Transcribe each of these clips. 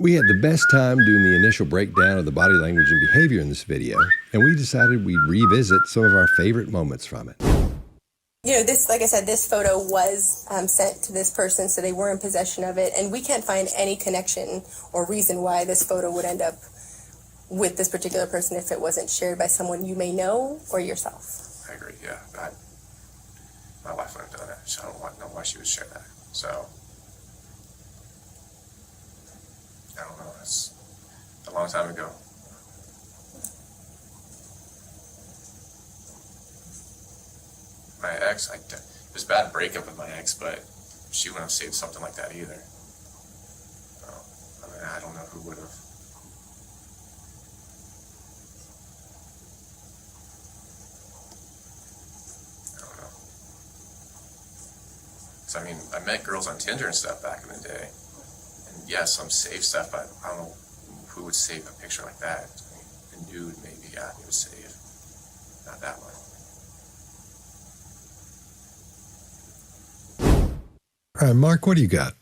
We had the best time doing the initial breakdown of the body language and behavior in this video, and we decided we'd revisit some of our favorite moments from it. You know, this, like I said, this photo was sent to this person, so they were in possession of it, and we can't find any connection or reason why this photo would end up with this particular person if it wasn't shared by someone you may know or yourself. I agree, yeah. My wife wouldn't have done that, so I don't know why she would share that. So, I don't know, it's a long time ago. My ex, it was a bad breakup with my ex, but she wouldn't have saved something like that either. So, I mean, I don't know who would have. I don't know. 'Cause I mean, I met girls on Tinder and stuff back in the day. And yeah, some save stuff, but I don't know who would save a picture like that. I mean, a nude maybe, yeah, he would save. Not that one. All right, Mark, what do you got?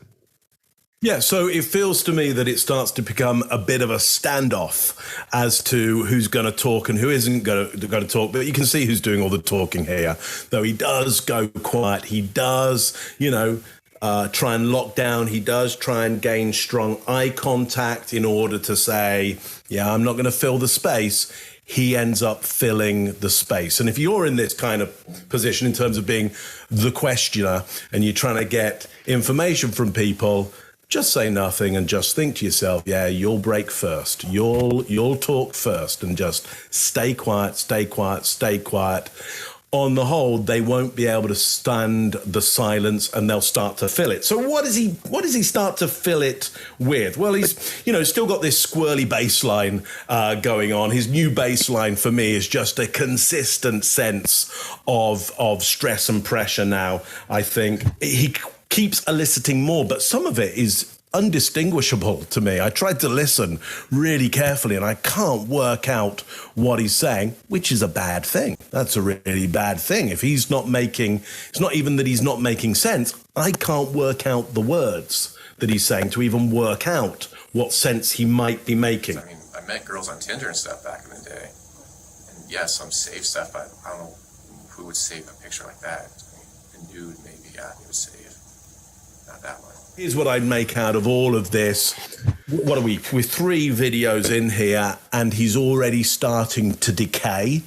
Yeah, so it feels to me that it starts to become a bit of a standoff as to who's going to talk and who isn't going to talk. But you can see who's doing all the talking here, though he does go quiet. He does, try and lock down. He does try and gain strong eye contact in order to say, yeah, I'm not going to fill the space. He ends up filling the space. And if you're in this kind of position in terms of being the questioner and you're trying to get information from people, just say nothing and just think to yourself, yeah, you'll break first. You'll talk first and just stay quiet, stay quiet, stay quiet. On the whole, they won't be able to stand the silence and they'll start to fill it. So what does he start to fill it with? Well, he's, still got this squirrely bass line going on. His new bass line for me is just a consistent sense of stress and pressure now, I think. He keeps eliciting more, but some of it is undistinguishable to me. I tried to listen really carefully and I can't work out what he's saying, which is a bad thing. That's a really bad thing. If he's not making, it's not even that he's not making sense. I can't work out the words that he's saying to even work out what sense he might be making. I mean, I met girls on Tinder and stuff back in the day. And yeah, some save stuff, but I don't know who would save a picture like that. I mean, a nude maybe, yeah, he would save. Not that one. Here's what I'd make out of all of this. What are we? We're 3 videos in here, and he's already starting to decay.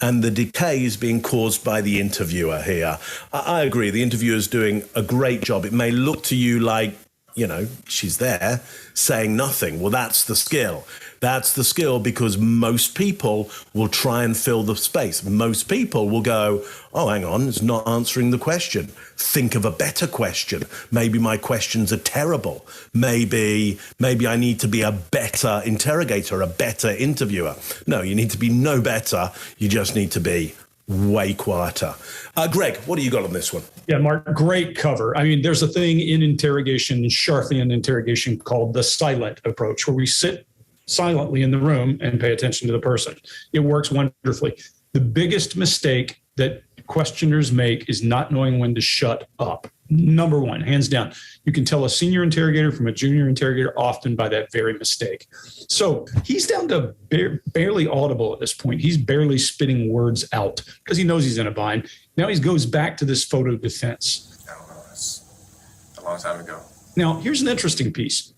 And the decay is being caused by the interviewer here. I agree. The interviewer's doing a great job. It may look to you like, she's there saying nothing. Well, that's the skill. That's the skill because most people will try and fill the space. Most people will go, oh, hang on, it's not answering the question. Think of a better question. Maybe my questions are terrible. Maybe I need to be a better interrogator, a better interviewer. No, you need to be no better. You just need to be way quieter. Greg, what do you got on this one? Yeah, Mark, great cover. I mean, there's a thing in interrogation, sharply in interrogation, called the silent approach, where we sit silently in the room and pay attention to the person. It works wonderfully. The biggest mistake that questioners make is not knowing when to shut up. Number one, hands down. You can tell a senior interrogator from a junior interrogator often by that very mistake. So he's down to barely audible at this point. He's barely spitting words out because he knows he's in a bind. Now he goes back to this photo defense. I don't know, it's a long time ago. Now, here's an interesting piece.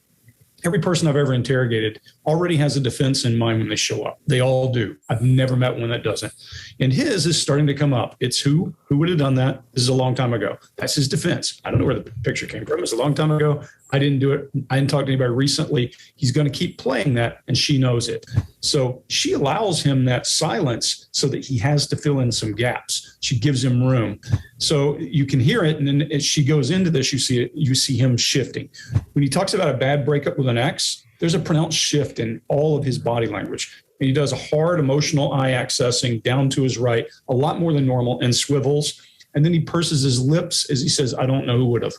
Every person I've ever interrogated already has a defense in mind when they show up. They all do. I've never met one that doesn't. And his is starting to come up. It's who would have done that? This is a long time ago. That's his defense. I don't know where the picture came from. It was a long time ago. I didn't do it. I didn't talk to anybody recently. He's going to keep playing that, and she knows it. So she allows him that silence so that he has to fill in some gaps. She gives him room. So you can hear it, and then as she goes into this, you see him shifting. When he talks about a bad breakup with an ex, there's a pronounced shift in all of his body language. And he does a hard emotional eye accessing down to his right, a lot more than normal, and swivels. And then he purses his lips as he says, I don't know who would have.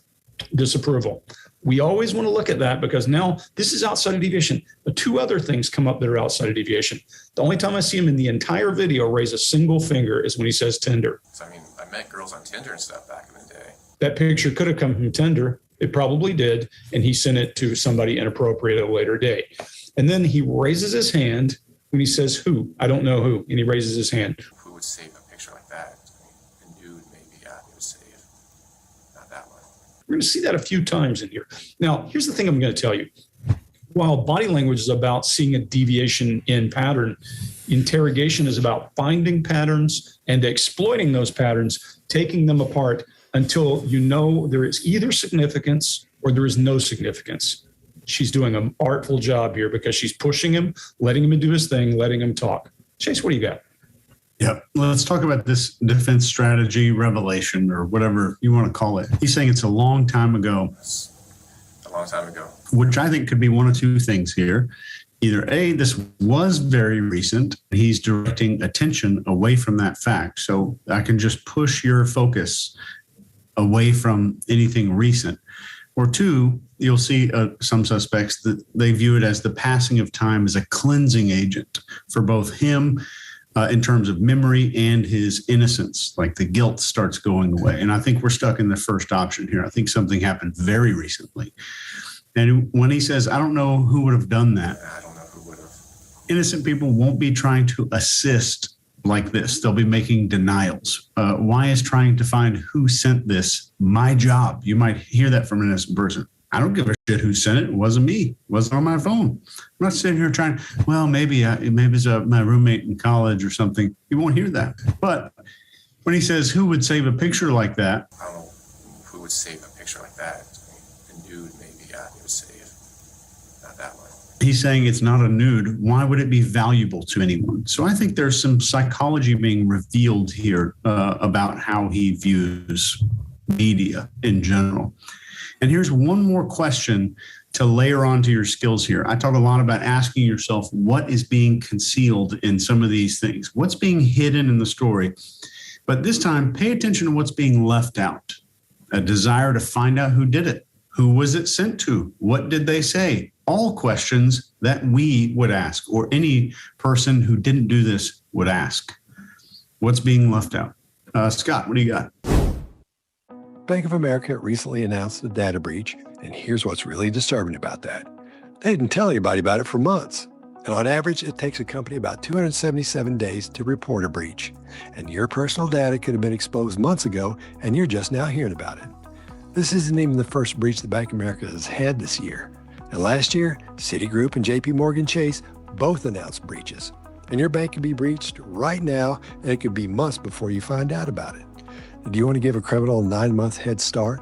Disapproval. We always want to look at that because now this is outside of deviation. But 2 other things come up that are outside of deviation. The only time I see him in the entire video raise a single finger is when he says Tinder. So, I mean, I met girls on Tinder and stuff back in the day. That picture could have come from Tinder. It probably did. And he sent it to somebody inappropriate at a later date. And then he raises his hand when he says, who? I don't know who. And he raises his hand. Who would save a picture like that? A nude, maybe, yeah, he would save. Not that one. We're going to see that a few times in here. Now, here's the thing I'm going to tell you. While body language is about seeing a deviation in pattern, interrogation is about finding patterns and exploiting those patterns, taking them apart until you know there is either significance or there is no significance. She's doing an artful job here because she's pushing him, letting him do his thing, letting him talk. Chase, what do you got? Yep. Let's talk about this defense strategy revelation or whatever you want to call it. He's saying it's a long time ago. A long time ago. Which I think could be one of two things here. Either A, this was very recent. He's directing attention away from that fact. So I can just push your focus away from anything recent. Or two, you'll see some suspects that they view it as the passing of time as a cleansing agent for both him in terms of memory and his innocence, like the guilt starts going away. And I think we're stuck in the first option here. I think something happened very recently. And when he says, I don't know who would have done that, I don't know who would have. Innocent people won't be trying to assist like this. They'll be making denials. Why is trying to find who sent this my job? You might hear that from an innocent person. I don't give a shit who sent it. It wasn't me. It wasn't on my phone. I'm not sitting here trying, well, maybe it's my roommate in college or something. You won't hear that. But when he says, who would save a picture like that? I don't know who would save a picture like that. A nude, maybe, yeah, he would save. Not that one. He's saying it's not a nude. Why would it be valuable to anyone? So I think there's some psychology being revealed here about how he views media in general. And here's one more question to layer onto your skills here. I talk a lot about asking yourself what is being concealed in some of these things, what's being hidden in the story. But this time, pay attention to what's being left out. A desire to find out who did it. Who was it sent to? What did they say? All questions that we would ask, or any person who didn't do this would ask. What's being left out? Scott, what do you got? Bank of America recently announced a data breach, and here's what's really disturbing about that. They didn't tell anybody about it for months. And on average, it takes a company about 277 days to report a breach. And your personal data could have been exposed months ago, and you're just now hearing about it. This isn't even the first breach the Bank of America has had this year. And last year, Citigroup and JP Morgan Chase both announced breaches. And your bank could be breached right now, and it could be months before you find out about it. Do you want to give a criminal a 9-month head start?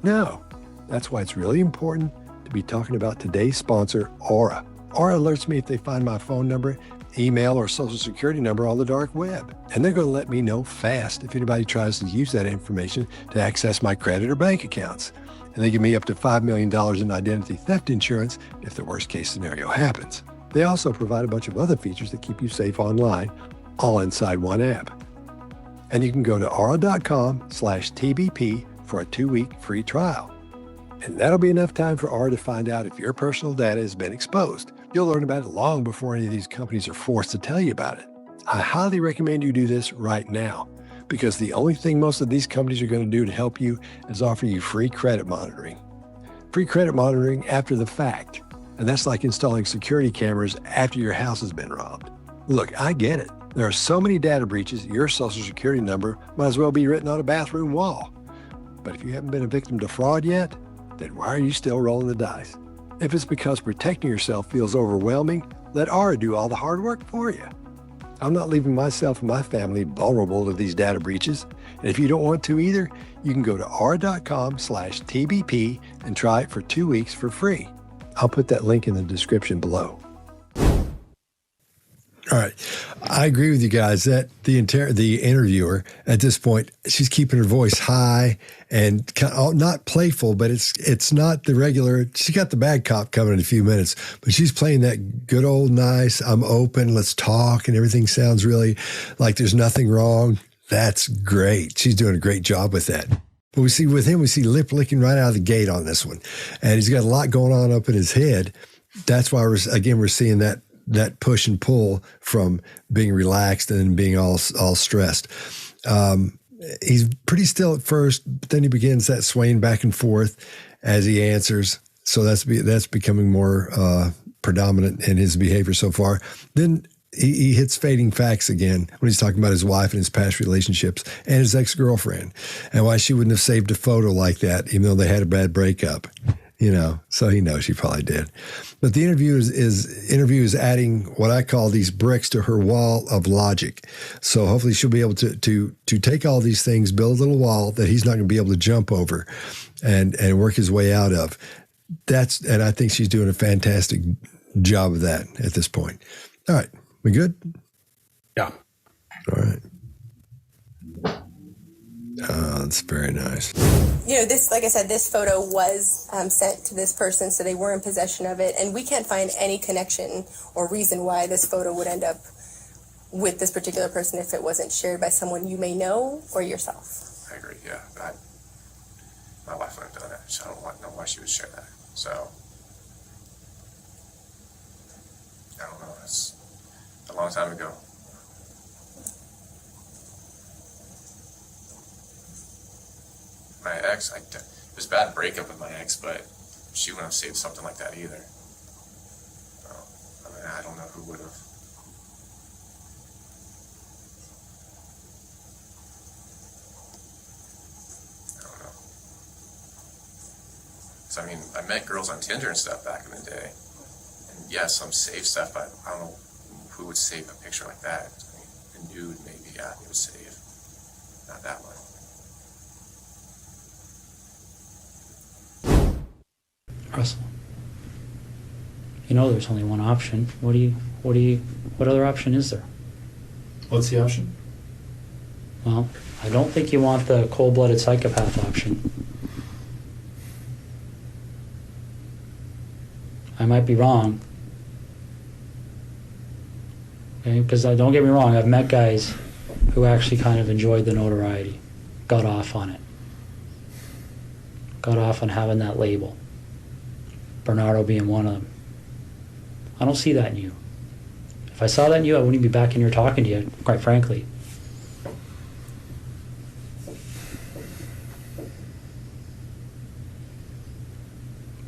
No. That's why it's really important to be talking about today's sponsor, Aura. Aura alerts me if they find my phone number, email, or social security number on the dark web. And they're going to let me know fast if anybody tries to use that information to access my credit or bank accounts. And they give me up to $5 million in identity theft insurance if the worst case scenario happens. They also provide a bunch of other features that keep you safe online, all inside one app. And you can go to aura.com/TBP for a 2-week free trial. And that'll be enough time for Aura to find out if your personal data has been exposed. You'll learn about it long before any of these companies are forced to tell you about it. I highly recommend you do this right now, because the only thing most of these companies are going to do to help you is offer you free credit monitoring. Free credit monitoring after the fact. And that's like installing security cameras after your house has been robbed. Look, I get it. There are so many data breaches, your social security number might as well be written on a bathroom wall. But if you haven't been a victim to fraud yet, then why are you still rolling the dice? If it's because protecting yourself feels overwhelming, let Aura do all the hard work for you. I'm not leaving myself and my family vulnerable to these data breaches. And if you don't want to either, you can go to aura.com/TBP and try it for 2 weeks for free. I'll put that link in the description below. All right. I agree with you guys that the interviewer at this point, she's keeping her voice high and kind of, not playful, but it's not the regular. She got the bad cop coming in a few minutes, but she's playing that good old nice, I'm open, let's talk, and everything sounds really like there's nothing wrong. That's great. She's doing a great job with that. But we see with him, we see lip licking right out of the gate on this one. And he's got a lot going on up in his head. That's why we're seeing that push and pull from being relaxed and being all stressed. He's pretty still at first, but then he begins that swaying back and forth. as he answers. So that's becoming more predominant in his behavior so far. Then he hits fading facts again when he's talking about his wife and his past relationships and his ex-girlfriend and why she wouldn't have saved a photo like that, even though they had a bad breakup. So he knows she probably did. But the interview is adding what I call these bricks to her wall of logic. So hopefully she'll be able to take all these things, build a little wall that he's not going to be able to jump over and work his way out of. And I think she's doing a fantastic job of that at this point. All right. We good? Yeah. All right. Oh, that's very nice. This, like I said, this photo was sent to this person, so they were in possession of it, and we can't find any connection or reason why this photo would end up with this particular person if it wasn't shared by someone you may know or yourself. I agree, yeah. My wife wouldn't have done that, so I don't know why she would share that. So, I don't know, it's a long time ago. My ex, it was a bad breakup with my ex, but she wouldn't have saved something like that either. So, I don't know who would have. I don't know. Because I met girls on Tinder and stuff back in the day. And yes, some saved stuff, but I don't know who would save a picture like that. A nude, maybe, yeah, it would save. Not that one. Russell, there's only one option. What other option is there? What's the option? Well, I don't think you want the cold-blooded psychopath option. I might be wrong. Okay, because don't get me wrong, I've met guys who actually kind of enjoyed the notoriety, got off on it, got off on having that label. Bernardo being one of them. I don't see that in you. If I saw that in you, I wouldn't be back in here talking to you, quite frankly.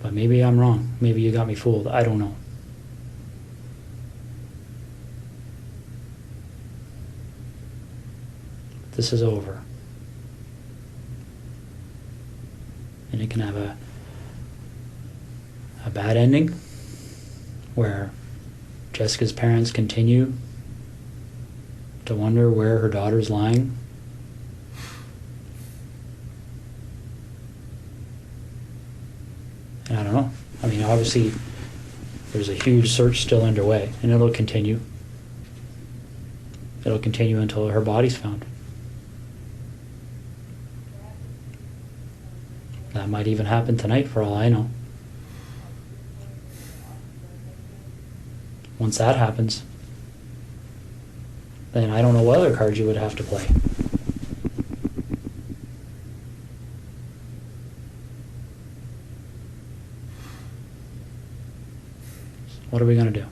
But maybe I'm wrong. Maybe you got me fooled. I don't know. This is over. And it can have a bad ending where Jessica's parents continue to wonder where her daughter's lying. And I don't know. Obviously there's a huge search still underway, and it'll continue. It'll continue until her body's found. That might even happen tonight for all I know. Once that happens, then I don't know what other cards you would have to play. What are we going to do?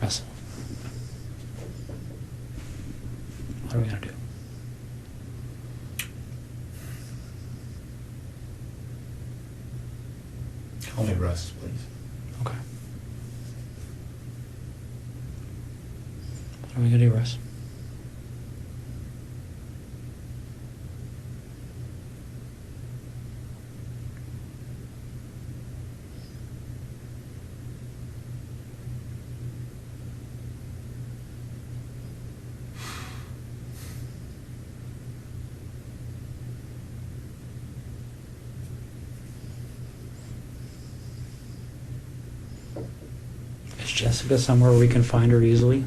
Russell, what are we going to do? Call me Russ, please. Okay. What are we going to do, Russ? Is Jessica somewhere we can find her easily?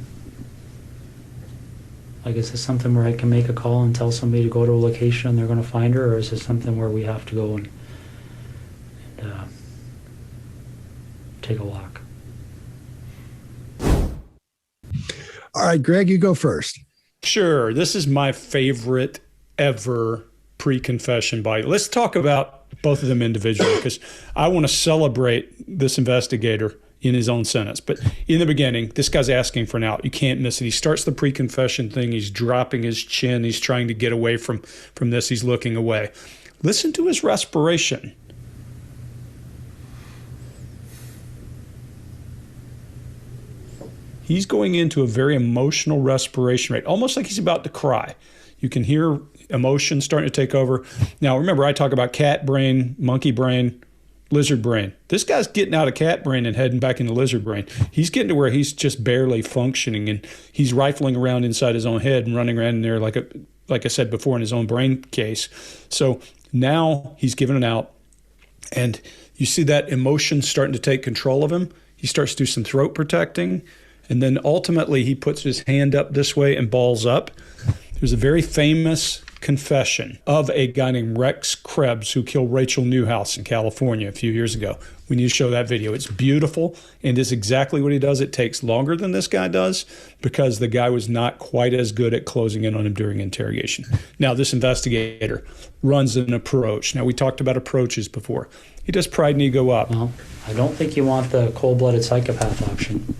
Like, is this something where I can make a call and tell somebody to go to a location and they're going to find her, or is this something where we have to go and take a walk? All right, Greg, you go first. Sure. This is my favorite ever pre-confession bite. Let's talk about both of them individually, because I want to celebrate this investigator in his own sentence. But in the beginning, this guy's asking for an out. You can't miss it. He starts the pre-confession thing. He's dropping his chin. He's trying to get away from this. He's looking away. Listen to his respiration. He's going into a very emotional respiration rate, almost like he's about to cry. You can hear emotion starting to take over. Now, remember, I talk about cat brain, monkey brain, lizard brain. This guy's getting out of cat brain and heading back into lizard brain. He's getting to where he's just barely functioning, and he's rifling around inside his own head and running around in there like I said before, in his own brain case. So now he's given it out, and you see that emotion starting to take control of him. He starts to do some throat protecting, and then ultimately he puts his hand up this way and balls up. There's a very famous confession of a guy named Rex Krebs who killed Rachel Newhouse in California a few years ago. We need to show that video. It's beautiful, and it's exactly what he does. It takes longer than this guy does because the guy was not quite as good at closing in on him during interrogation. Now, this investigator runs an approach. Now, we talked about approaches before. He does pride and ego up. Well, I don't think you want the cold-blooded psychopath option.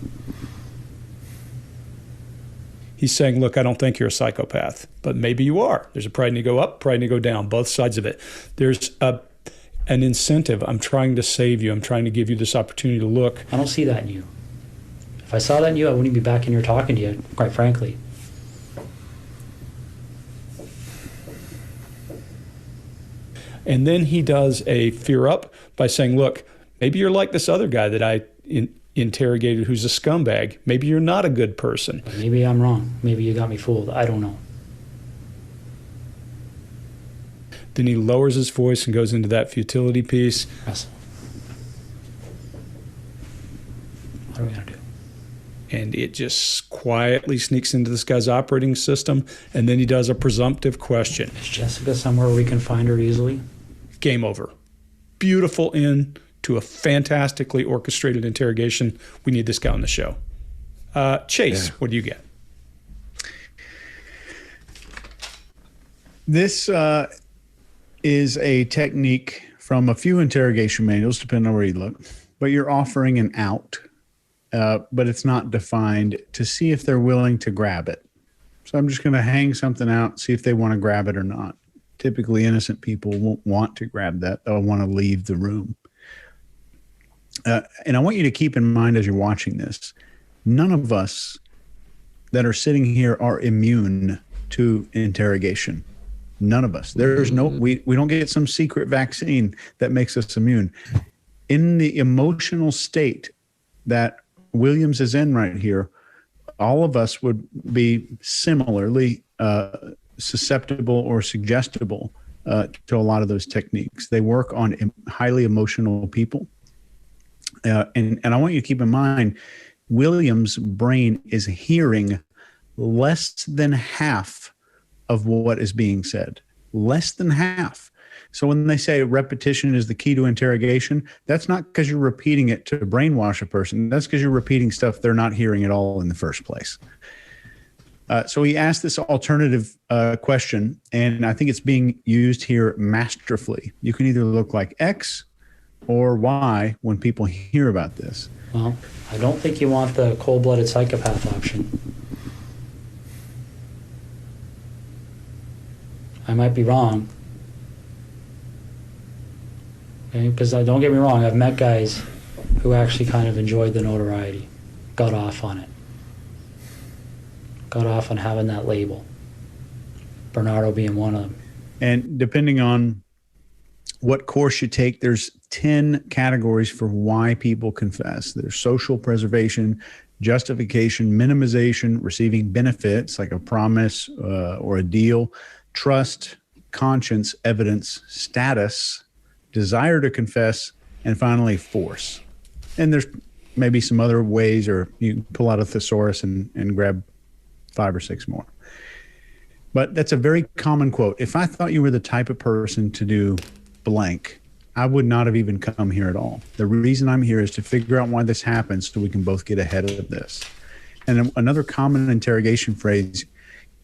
He's saying, look, I don't think you're a psychopath, but maybe you are. There's a pride and ego up, pride and ego down, both sides of it. There's an incentive. I'm trying to save you. I'm trying to give you this opportunity to look. I don't see that in you. If I saw that in you, I wouldn't be back in here talking to you, quite frankly. And then he does a fear up by saying, look, maybe you're like this other guy that I interrogated who's a scumbag. Maybe you're not a good person. Maybe I'm wrong. Maybe you got me fooled. I don't know. Then he lowers his voice and goes into that futility piece. Russ, what are we going to do? And it just quietly sneaks into this guy's operating system. And then he does a presumptive question. Is Jessica somewhere we can find her easily? Game over. Beautiful end to a fantastically orchestrated interrogation. We need this guy on the show. Chase, What do you get? This is a technique from a few interrogation manuals, depending on where you look, but you're offering an out, but it's not defined, to see if they're willing to grab it. So I'm just going to hang something out, see if they want to grab it or not. Typically, innocent people won't want to grab that. They'll want to leave the room. And I want you to keep in mind as you're watching this, none of us that are sitting here are immune to interrogation. None of us. There's no, we don't get some secret vaccine that makes us immune. In the emotional state that Williams is in right here, all of us would be similarly susceptible or suggestible to a lot of those techniques. They work on highly emotional people. And I want you to keep in mind, Williams' brain is hearing less than half of what is being said. Less than half. So when they say repetition is the key to interrogation, that's not because you're repeating it to brainwash a person. That's because you're repeating stuff they're not hearing at all in the first place. So he asked this alternative question, and I think it's being used here masterfully. You can either look like X or Y when people hear about this. Well, I don't think you want the cold-blooded psychopath option. I might be wrong. Okay, because don't get me wrong, I've met guys who actually kind of enjoyed the notoriety, got off on it. Got off on having that label. Bernardo being one of them. And depending on what course you take, there's 10 categories for why people confess. There's social preservation, justification, minimization, receiving benefits like a promise or a deal, trust, conscience, evidence, status, desire to confess, and finally force. And there's maybe some other ways, or you can pull out a thesaurus and grab 5 or 6 more. But that's a very common quote. If I thought you were the type of person to do blank, I would not have even come here at all. The reason I'm here is to figure out why this happens so we can both get ahead of this. And another common interrogation phrase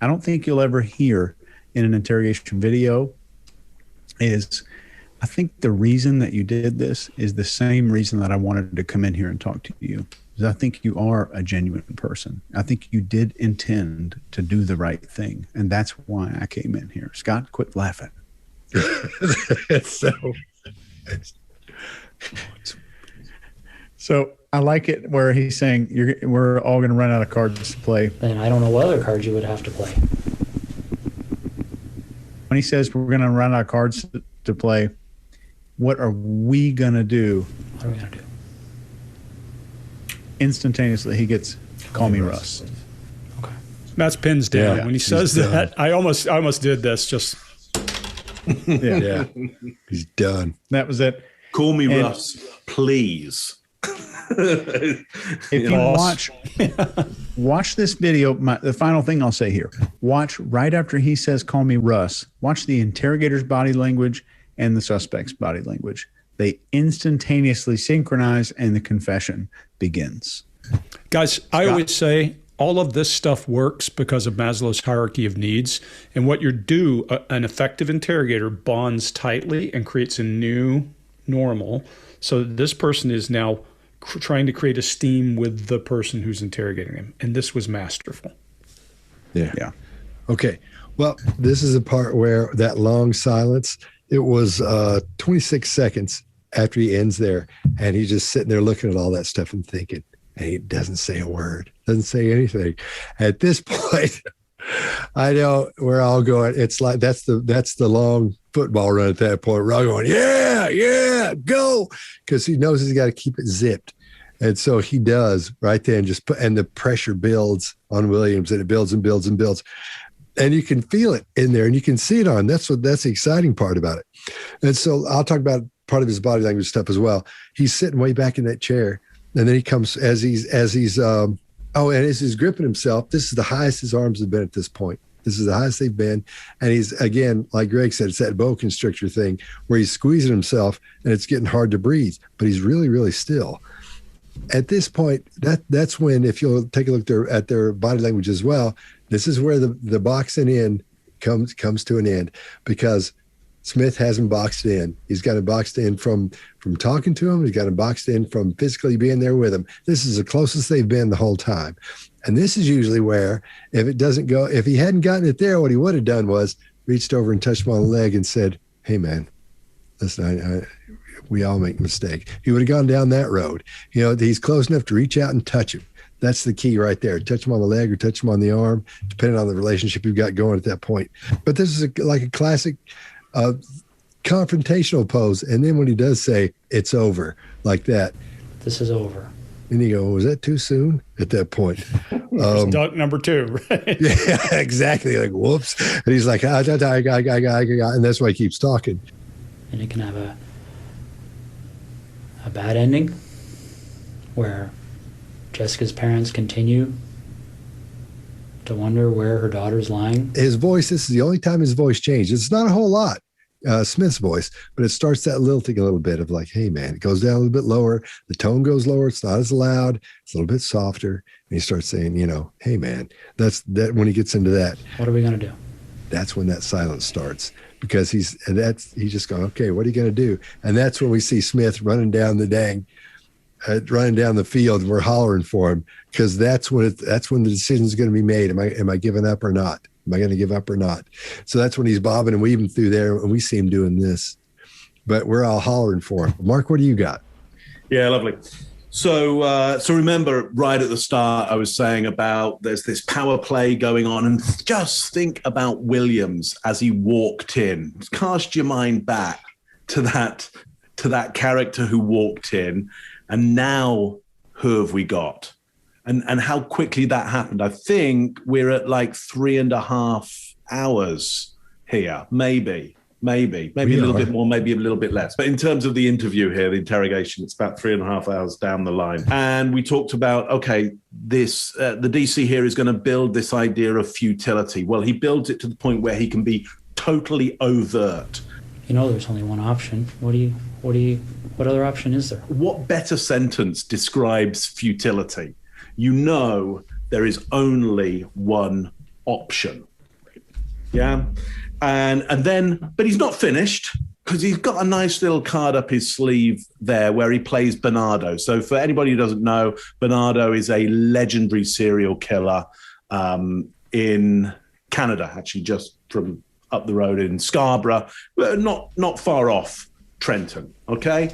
I don't think you'll ever hear in an interrogation video is, I think the reason that you did this is the same reason that I wanted to come in here and talk to you. I think you are a genuine person. I think you did intend to do the right thing. And that's why I came in here. Scott, quit laughing. So I like it where he's saying we're all going to run out of cards to play. Then I don't know what other cards you would have to play. When he says we're going to run out of cards to play, what are we going to do? What are we going to do? Instantaneously, he gets, call me Russ. Okay. Matt's pins down. Yeah, when he says that, I almost did this. Just Yeah. He's done. That was it. Call me Russ, please. If you watch this video, the final thing I'll say here, watch right after he says, call me Russ, watch the interrogator's body language and the suspect's body language. They instantaneously synchronize and the confession begins. guys, I always say all of this stuff works because of Maslow's hierarchy of needs. And what you do, an effective interrogator bonds tightly and creates a new normal. So this person is now trying to create esteem with the person who's interrogating him. And this was masterful. Yeah. Okay. Well, this is a part where that long silence, it was 26 seconds after he ends there. And he's just sitting there looking at all that stuff and thinking, and he doesn't say a word, doesn't say anything. At this point, I know we're all going, it's like, that's the long football run at that point. We're all going, yeah, go. Because he knows he's got to keep it zipped. And so he does right then, and the pressure builds on Williams, and it builds and builds and builds. And you can feel it in there and you can see it on. that's the exciting part about it. And so I'll talk about part of his body language stuff as well. He's sitting way back in that chair. And then he comes as he's gripping himself. This is the highest his arms have been at this point. This is the highest they've been. And he's, again, like Greg said, it's that boa constrictor thing where he's squeezing himself and it's getting hard to breathe, but he's really, really still. At this point, that's when, if you'll take a look at their body language as well, this is where the boxing in comes to an end, because Smith has him boxed in. He's got him boxed in from talking to him. He's got him boxed in from physically being there with him. This is the closest they've been the whole time. And this is usually where, if he hadn't gotten it there, what he would have done was reached over and touched him on the leg and said, hey, man, listen, we all make mistakes. He would have gone down that road. He's close enough to reach out and touch him. That's the key right there. Touch him on the leg or touch him on the arm, depending on the relationship you've got going at that point. But this is like a classic confrontational pose. And then when he does say, it's over, like that. This is over. And you go, was that too soon at that point? Duck number 2, right? Yeah, exactly. Like, whoops. And he's like, and that's why he keeps talking. And it can have a bad ending where Jessica's parents continue to wonder where her daughter's lying. His voice, this is the only time his voice changed. It's not a whole lot, Smith's voice, but it starts that lilting a little bit of like, hey, man, it goes down a little bit lower. The tone goes lower. It's not as loud. It's a little bit softer. And he starts saying, hey, man, that's that. When he gets into that, what are we going to do? That's when that silence starts, because he's just going, okay, what are you going to do? And that's when we see Smith running down the field, and we're hollering for him, because that's when the decision is going to be made. Am I giving up or not? Am I going to give up or not? So that's when he's bobbing and weaving through there, and we see him doing this, but we're all hollering for him. Mark, what do you got? Yeah, lovely. So remember right at the start, I was saying about there's this power play going on, and just think about Williams as he walked in. Cast your mind back to that character who walked in, and now who have we got? And how quickly that happened. I think we're at like 3.5 hours here, maybe. Maybe a little bit more, maybe a little bit less. But in terms of the interview here, the interrogation, it's about 3.5 hours down the line. And we talked about, okay, this the DC here is going to build this idea of futility. Well, he builds it to the point where he can be totally overt. You know, there's only one option. What other option is there? What better sentence describes futility? You know, there is only one option. Yeah. And then, but he's not finished, because he's got a nice little card up his sleeve there where he plays Bernardo. So for anybody who doesn't know, Bernardo is a legendary serial killer in Canada, actually just from up the road in Scarborough, not far off Trenton, okay?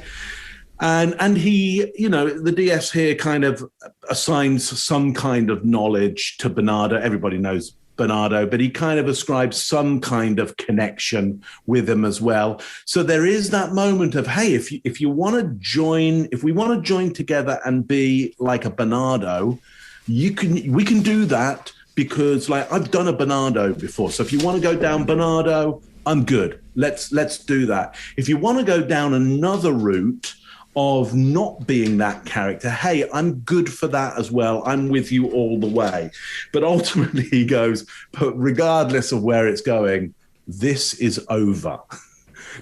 And he, you know, the DS here kind of assigns some kind of knowledge to Bernardo. Everybody knows Bernardo, but he kind of ascribes some kind of connection with him as well. So there is that moment of, hey, if you want to join, if we want to join together and be like a Bernardo, we can do that, because like I've done a Bernardo before. So if you want to go down Bernardo, I'm good. Let's do that. If you want to go down another route of not being that character, hey, I'm good for that as well. I'm with you all the way. But ultimately he goes, but regardless of where it's going, this is over.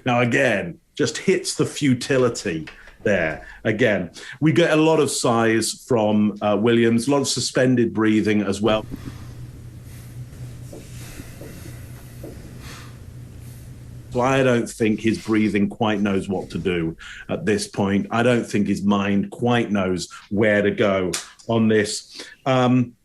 Now, again, just hits the futility there. Again, we get a lot of sighs from Williams, a lot of suspended breathing as well. So I don't think his breathing quite knows what to do at this point. I don't think his mind quite knows where to go on this. And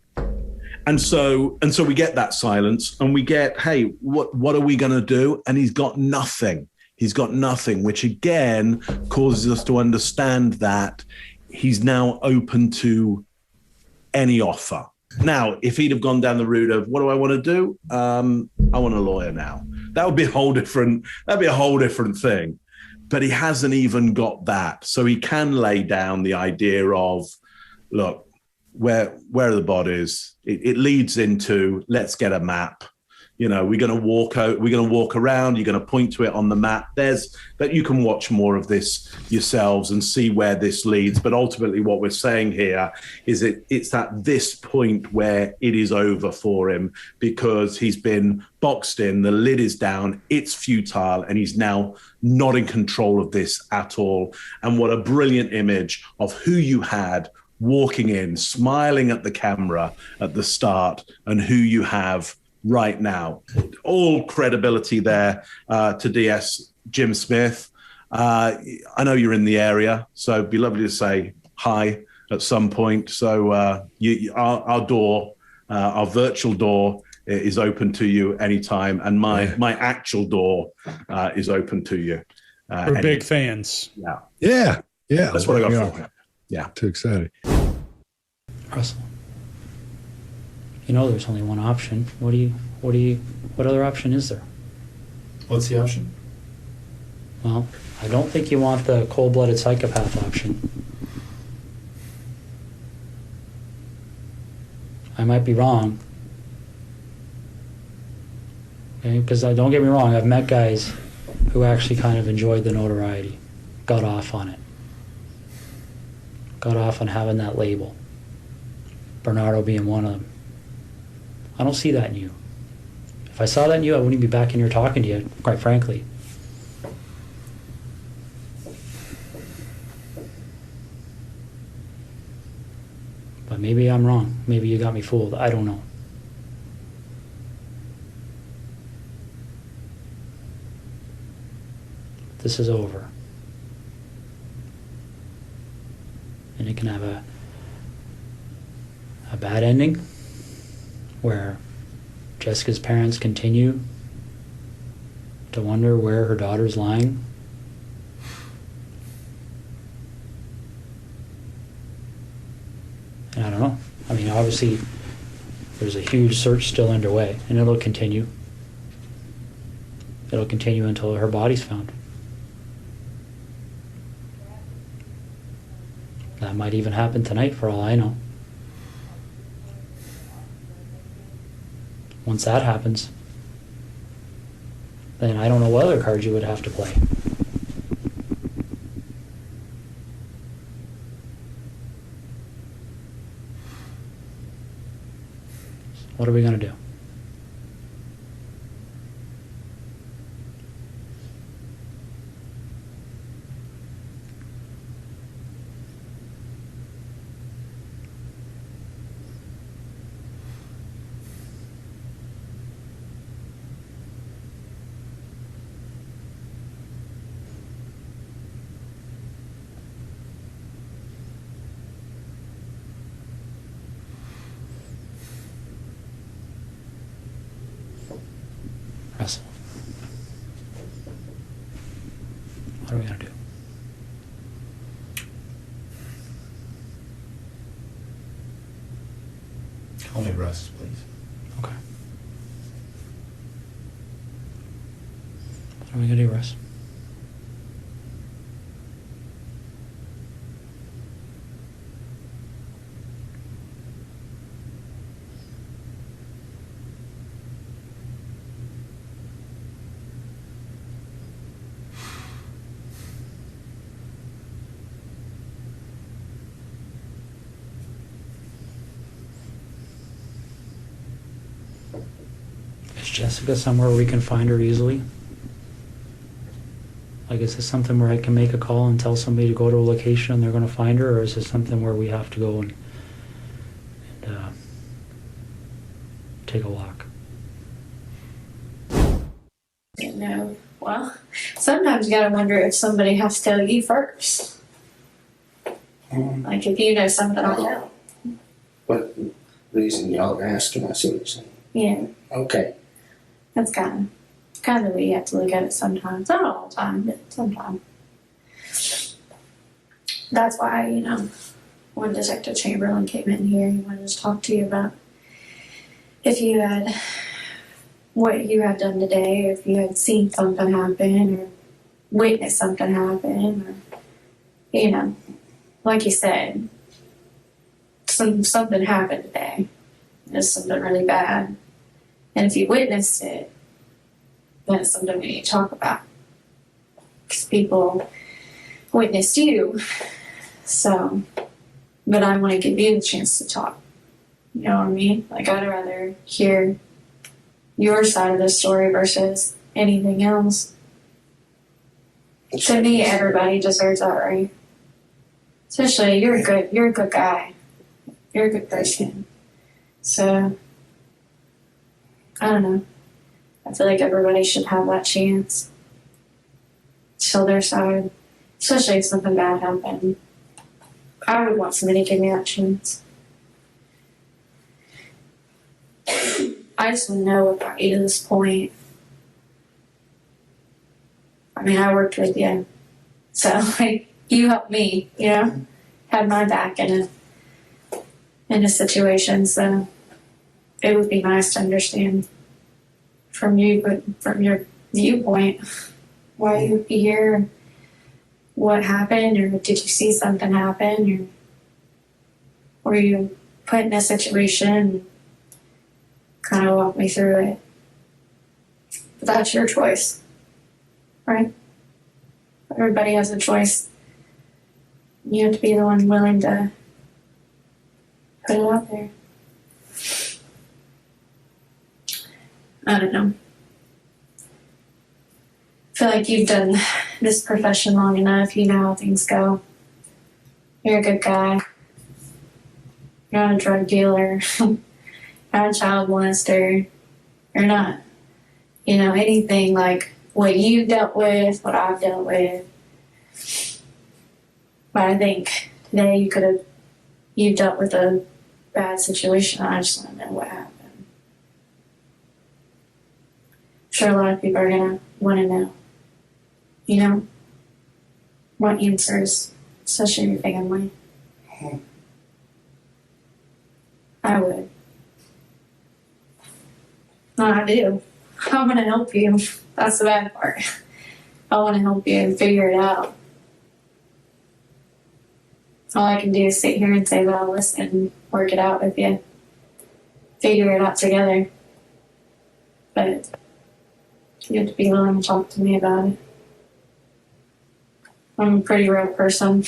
so we get that silence, and we get, hey, what are we going to do? And he's got nothing. He's got nothing, which again causes us to understand that he's now open to any offer. Now, if he'd have gone down the route of, what do I want to do? I want a lawyer now. That would be a whole different thing. But he hasn't even got that. So he can lay down the idea of, look, where are the bodies? It leads into, let's get a map. You know, we're going to walk around, you're going to point to it on the map. But you can watch more of this yourselves and see where this leads. But ultimately what we're saying here is it's at this point where it is over for him, because he's been boxed in, the lid is down, it's futile, and he's now not in control of this at all. And what a brilliant image of who you had walking in, smiling at the camera at the start, and who you have right now. All credibility there to DS Jim Smith. I know you're in the area, so it'd be lovely to say hi at some point. So our door, our virtual door, is open to you anytime, and my actual door is open to you. We're big fans. Yeah. That's what I got for you. Yeah, too excited. Russell, you know, there's only one option. What other option is there? What's the option? Well, I don't think you want the cold-blooded psychopath option. I might be wrong. Okay, because don't get me wrong, I've met guys who actually kind of enjoyed the notoriety, got off on it, got off on having that label. Bernardo being one of them. I don't see that in you. If I saw that in you, I wouldn't be back in here talking to you, quite frankly. But maybe I'm wrong. Maybe you got me fooled. I don't know. This is over. And it can have a bad ending, where Jessica's parents continue to wonder where her daughter's lying. And I don't know. I mean, obviously, there's a huge search still underway, and it'll continue. It'll continue until her body's found. That might even happen tonight, for all I know. Once that happens, then I don't know what other cards you would have to play. What are we going to do? Russell. What are we going to do? Call me Russ, please. Okay. What are we going to do, Russ? Is Jessica somewhere we can find her easily? Like, is this something where I can make a call and tell somebody to go to a location and they're going to find her, or is this something where we have to go and take a walk? No. Well, sometimes you gotta wonder if somebody has to tell you first. Like if you know something I don't. What reason y'all are asking, I see what you're saying. Yeah, Okay. that's kind of the way you have to look at it sometimes. Not all the time, but sometimes. That's why, when Detective Chamberlain came in here, he wanted to talk to you about if you had what you had done today, if you had seen something happen or witnessed something happen, or like you said, something happened today. It's something really bad. And if you witnessed it, then it's something we need to talk about. Because people witnessed you. So, but I want to give you the chance to talk. You know what I mean? Like, I'd rather hear your side of the story versus anything else. To me, everybody deserves that, right? Especially, you're a good guy. You're a good person. So, I don't know. I feel like everybody should have that chance to show their side, especially if something bad happened. I would want somebody to give me that chance. I just want to know what brought you to this point. I mean, I worked with you. So, you helped me, had my back in a situation. So, it would be nice to understand from you, but from your viewpoint, why you would be here, what happened, or did you see something happen, or were you put in a situation? Kind of walk me through it. But that's your choice, right? Everybody has a choice. You have to be the one willing to put it out there. I don't know. I feel like you've done this profession long enough. You know how things go. You're a good guy. You're not a drug dealer. Not a child molester. You're not, anything like what you dealt with, what I've dealt with. But I think today you've dealt with a bad situation. I just want to know what happened. I'm sure a lot of people are going to want to know, want answers, especially your family. I would. No, I do. I want to help you. That's the bad part. I want to help you and figure it out. All I can do is sit here and say, well, listen, and work it out with you. Figure it out together. But You have to be willing to talk to me about it. I'm a pretty real person.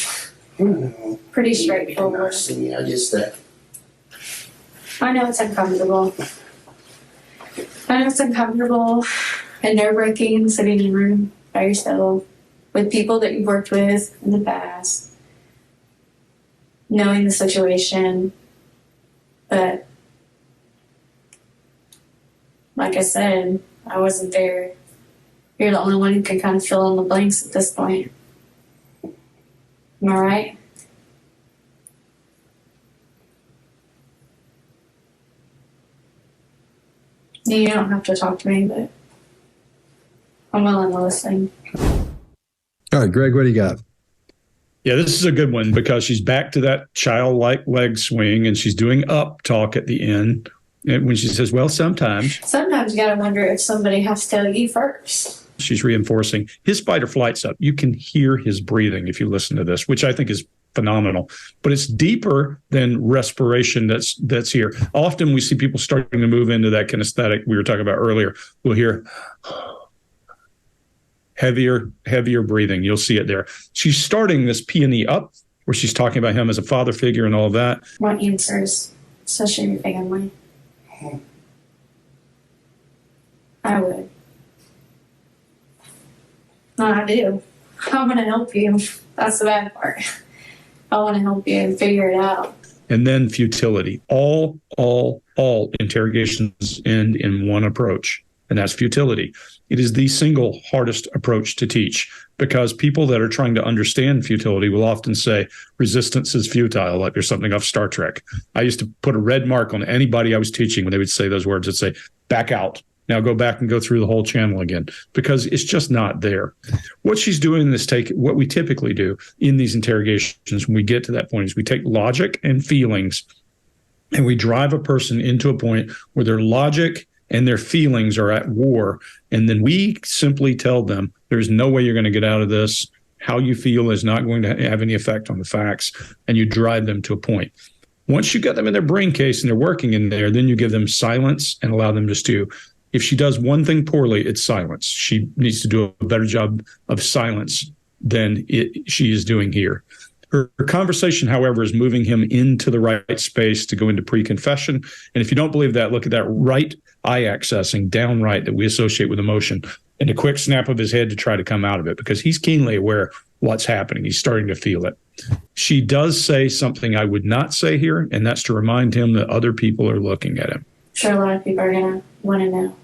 Pretty straightforward. Nice to me. I just that. I know it's uncomfortable. I know it's uncomfortable and nerve-wracking sitting in a room by yourself with people that you've worked with in the past, knowing the situation. But like I said, I wasn't there. You're the only one who can kind of fill in the blanks at this point. Am I right? You don't have to talk to me, but I'm willing to listen. All right, Greg, what do you got? Yeah, this is a good one because she's back to that childlike leg swing and she's doing up talk at the end. And when she says, well, sometimes you got to wonder if somebody has to tell you first. She's reinforcing his fight or flight's up. You can hear his breathing if you listen to this, which I think is phenomenal, but it's deeper than respiration that's here. Often we see people starting to move into that kinesthetic we were talking about earlier. We'll hear heavier breathing. You'll see it there. She's starting this peony up where she's talking about him as a father figure and all of that. Want answers, especially your family. I would. No, I do. I want to help you. That's the bad part. I want to help you figure it out. And then futility. All interrogations end in one approach, and that's futility. It is the single hardest approach to teach because people that are trying to understand futility will often say resistance is futile, like there's something off Star Trek. I used to put a red mark on anybody I was teaching when they would say those words. I'd say, back out. Now go back and go through the whole channel again because it's just not there. What she's doing is what we typically do in these interrogations when we get to that point is we take logic and feelings and we drive a person into a point where their logic and their feelings are at war. And then we simply tell them, there's no way you're going to get out of this. How you feel is not going to have any effect on the facts. And you drive them to a point. Once you get them in their brain case and they're working in there, then you give them silence and allow them just to. If she does one thing poorly, it's silence. She needs to do a better job of silence than she is doing here. Her conversation, however, is moving him into the right space to go into pre-confession. And if you don't believe that, look at that right eye accessing downright that we associate with emotion and a quick snap of his head to try to come out of it because he's keenly aware what's happening. He's starting to feel it. She does say something I would not say here, and that's to remind him that other people are looking at him. I'm sure a lot of people are going to want to know.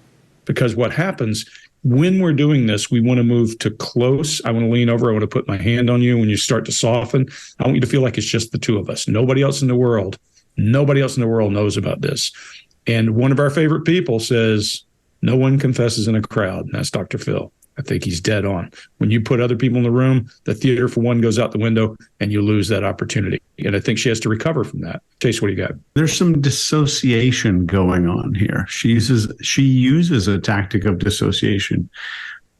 Because what happens when we're doing this, we want to move to close. I want to lean over. I want to put my hand on you. When you start to soften, I want you to feel like it's just the two of us. Nobody else in the world knows about this. And one of our favorite people says, no one confesses in a crowd. And that's Dr. Phil. I think he's dead on. When you put other people in the room, the theater for one goes out the window and you lose that opportunity. And I think she has to recover from that. Chase, what do you got? There's some dissociation going on here. She uses a tactic of dissociation.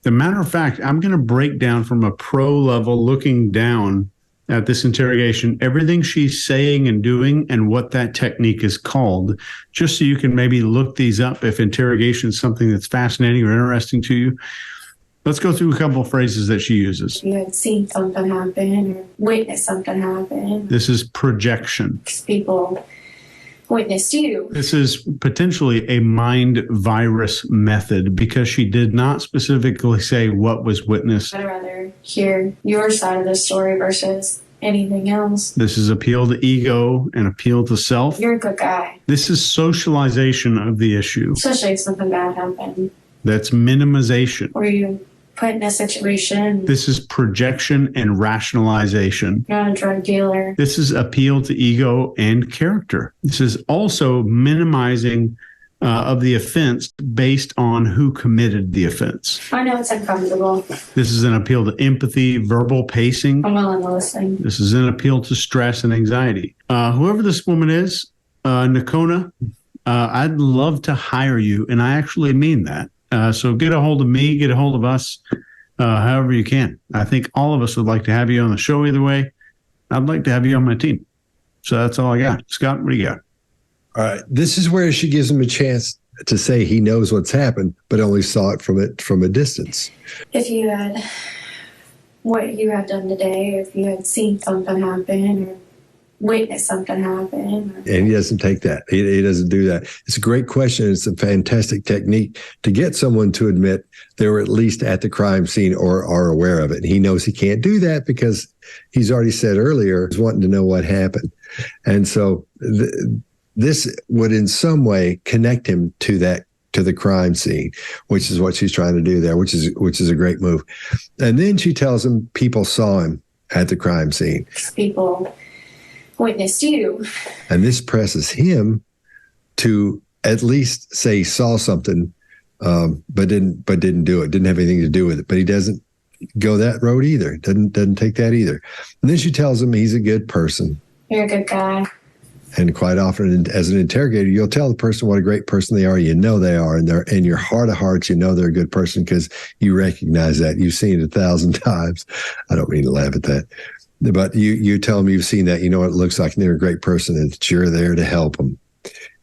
The matter of fact, I'm going to break down from a pro level looking down at this interrogation, everything she's saying and doing and what that technique is called, just so you can maybe look these up if interrogation is something that's fascinating or interesting to you. Let's go through a couple of phrases that she uses. You had seen something happen or witnessed something happen. This is projection. Because people witnessed you. This is potentially a mind virus method because she did not specifically say what was witnessed. I'd rather hear your side of the story versus anything else. This is appeal to ego and appeal to self. You're a good guy. This is socialization of the issue. Especially if something bad happened. That's minimization. Or you put in a situation. This is projection and rationalization. You're not a drug dealer. This is appeal to ego and character. This is also minimizing of the offense based on who committed the offense. I know it's uncomfortable. This is an appeal to empathy, verbal pacing. I'm willing to listen. This is an appeal to stress and anxiety. Whoever this woman is, Nakona, I'd love to hire you, and I actually mean that. So get a hold of me, get a hold of us, however you can. I think all of us would like to have you on the show either way. I'd like to have you on my team. So that's all I got. Scott, what do you got? All right. This is where she gives him a chance to say he knows what's happened, but only saw it from a distance. If you had what you have done today, if you had seen something happen or witnessed something happen. And he doesn't take that. He doesn't do that. It's a great question. It's a fantastic technique to get someone to admit they were at least at the crime scene or are aware of it. And he knows he can't do that because he's already said earlier he's wanting to know what happened. And so this would in some way connect him to the crime scene, which is what she's trying to do there, which is a great move. And then she tells him people saw him at the crime scene. People witnessed you. And this presses him to at least say he saw something, but didn't do it, didn't have anything to do with it. But he doesn't go that road either. Doesn't take that either. And then she tells him he's a good person. You're a good guy. And quite often, as an interrogator, you'll tell the person what a great person they are. You know they are, and they're in your heart of hearts. You know they're a good person because you recognize that. You've seen it 1,000 times. I don't mean to laugh at that, but you tell them you've seen that. You know what it looks like, and they're a great person, and that you're there to help them.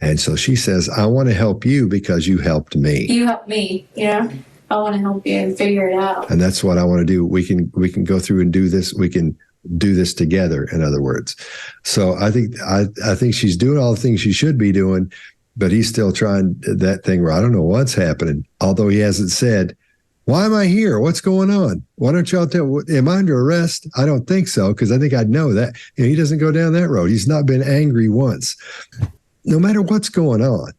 And so she says, "I want to help you because you helped me. You helped me. Yeah, I want to help you and figure it out. And that's what I want to do. We can go through and do this. We can do this together, in other words." So I think she's doing all the things she should be doing, but he's still trying that thing where I don't know what's happening, although he hasn't said, "Why am I here? What's going on? Why don't y'all tell, am I under arrest?" I don't think so, because I think I'd know that. And he doesn't go down that road. He's not been angry once. No matter what's going on,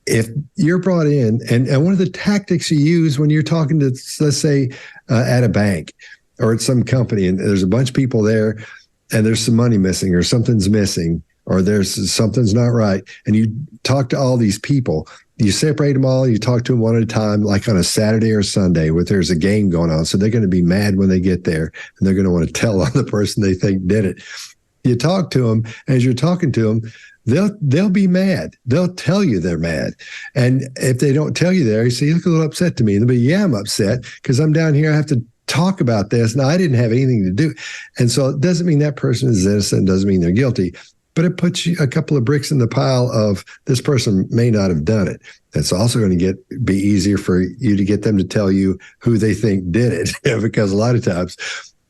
if you're brought in, and one of the tactics you use when you're talking to, let's say, at a bank, or at some company, and there's a bunch of people there, and there's some money missing, or something's missing, or something's not right, and you talk to all these people, you separate them all, you talk to them one at a time, like on a Saturday or Sunday where there's a game going on. So they're going to be mad when they get there, and they're going to want to tell on the person they think did it. You talk to them, and as you're talking to them, they'll be mad. They'll tell you they're mad. And if they don't tell you there, you say, "You look a little upset to me." And they'll be, "Yeah, I'm upset because I'm down here. I have to talk about this. Now, I didn't have anything to do." And so it doesn't mean that person is innocent, doesn't mean they're guilty, but it puts you a couple of bricks in the pile of this person may not have done it. It's also going to be easier for you to get them to tell you who they think did it, because a lot of times,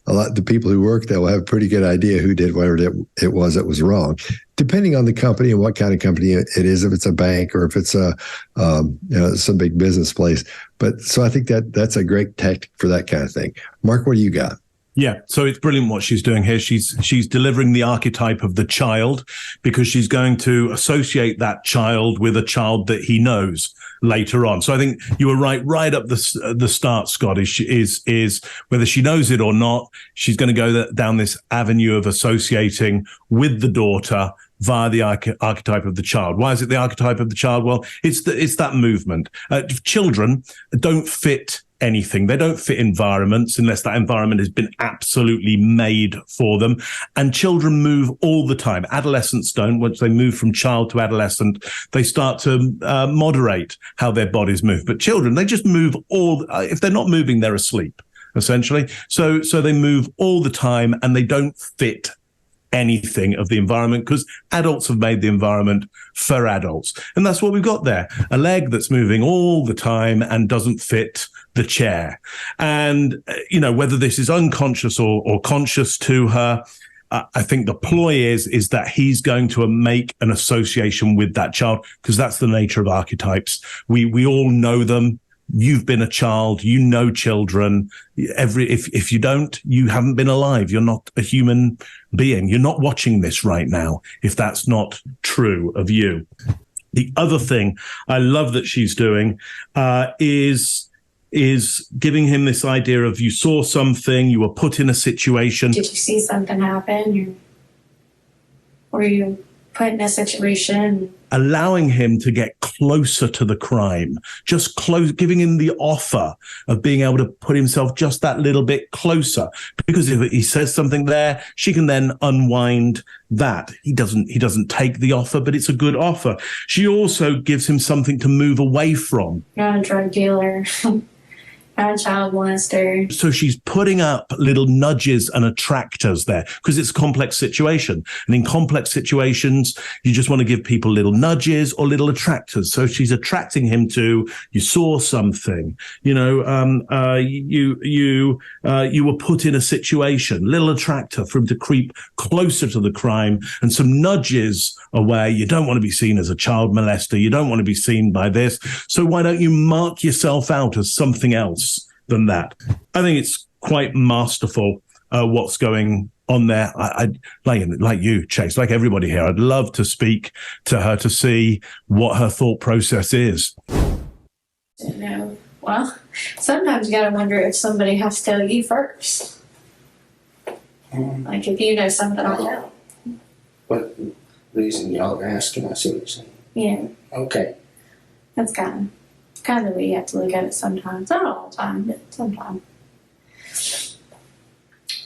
the people who work there will have a pretty good idea who did whatever it was that was wrong, depending on the company and what kind of company it is, if it's a bank or if it's some big business place. But so I think that's a great tactic for that kind of thing. Mark, what do you got? Yeah, so it's brilliant what she's doing here. She's delivering the archetype of the child, because she's going to associate that child with a child that he knows later on. So I think you were right up the start, Scott, is whether she knows it or not, she's going to go down this avenue of associating with the daughter via the archetype of the child. Why is it the archetype of the child? Well, it's that movement. Children don't fit anything. They don't fit environments unless that environment has been absolutely made for them. And children move all the time. Adolescents don't. Once they move from child to adolescent, they start to moderate how their bodies move. But children, they just move if they're not moving, they're asleep, essentially. So they move all the time, and they don't fit anything of the environment, because adults have made the environment for adults. And that's what we've got there. A leg that's moving all the time and doesn't fit the chair. And, whether this is unconscious or conscious to her, I think the ploy is that he's going to make an association with that child, because that's the nature of archetypes. We all know them. You've been a child, you know children. If you don't, you haven't been alive. You're not a human being. You're not watching this right now, if that's not true of you. The other thing I love that she's doing is giving him this idea of, you saw something, you were put in a situation. Did you see something happen? Or you put in a situation? Allowing him to get closer to the crime, just giving him the offer of being able to put himself just that little bit closer. Because if he says something there, she can then unwind that. He doesn't take the offer, but it's a good offer. She also gives him something to move away from. You're not a drug dealer. I'm a child molester. So she's putting up little nudges and attractors there because it's a complex situation. And in complex situations, you just want to give people little nudges or little attractors. So she's attracting him to, you saw something, you were put in a situation, little attractor for him to creep closer to the crime, and some nudges away. You don't want to be seen as a child molester. You don't want to be seen by this. So why don't you mark yourself out as something else than that? I think it's quite masterful what's going on there. I like you, Chase, like everybody here, I'd love to speak to her to see what her thought process is. Well, sometimes you gotta wonder if somebody has to tell you first. Like if you know something I don't. What reason y'all are asking, I see what you're saying. Yeah. Okay. That's kind of the way you have to look at it sometimes. Not all the time, but sometimes.